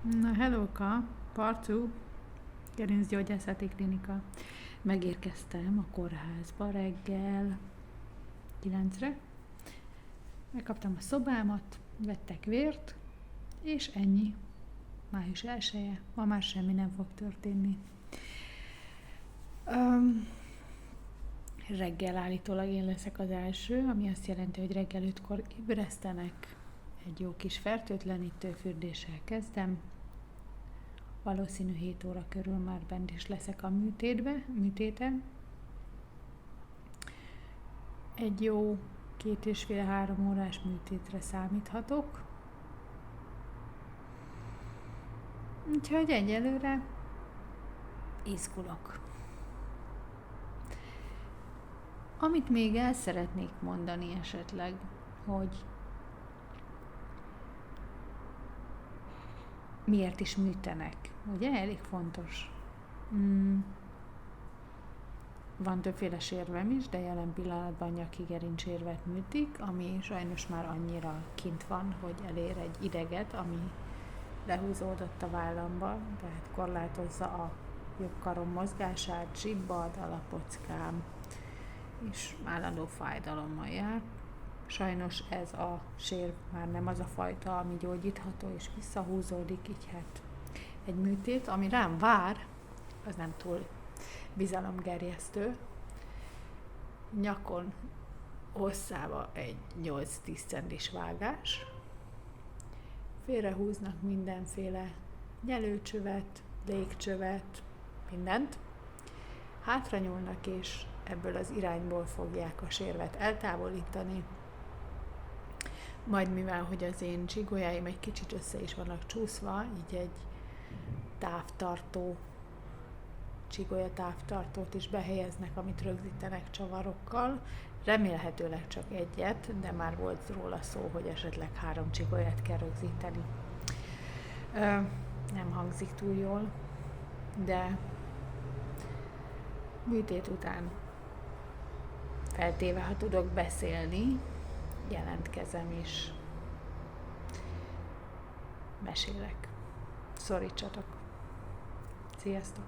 Na, hellóka, Parcu, Gerincgyógyászati Klinika. Megérkeztem a kórházba reggel 9-re. Megkaptam a szobámat, vettek vért, és ennyi. Május 1-e, ma már semmi nem fog történni. Reggel állítólag én leszek az első, ami azt jelenti, hogy reggel 5-kor ébresztenek. Egy jó kis fertőtlenítő fürdéssel kezdem. Valószínű 7 óra körül már bent is leszek a műtéten. Egy jó 2,5-3 órás műtétre számíthatok. Úgyhogy egyelőre izgulok. Amit még el szeretnék mondani esetleg, hogy miért is műtenek. Ugye? Elég fontos. Van többféle sérvem is, de jelen pillanatban nyaki gerincsérvet műtik, ami sajnos már annyira kint van, hogy elér egy ideget, ami lehúzódott a vállamba, tehát korlátozza a jobb karom mozgását, zsibbad, alapockám, és állandó fájdalommal jár. Sajnos ez a sérv már nem az a fajta, ami gyógyítható és visszahúzódik, így hát egy műtét, ami rám vár, az nem túl bizalomgerjesztő. Nyakon hosszába egy 8-10 centis vágás. Félrehúznak mindenféle nyelőcsövet, légcsövet, mindent. Hátra nyúlnak, és ebből az irányból fogják a sérvet eltávolítani. Majd mivel, hogy az én csigolyáim egy kicsit össze is vannak csúszva, így egy távtartó, csigolyatávtartót is behelyeznek, amit rögzítenek csavarokkal. Remélhetőleg csak egyet, de már volt róla szó, hogy esetleg 3 csigolyát kell rögzíteni. Nem hangzik túl jól, de műtét után feltéve, ha tudok beszélni, jelentkezem és mesélek. Szorítsatok. Sziasztok!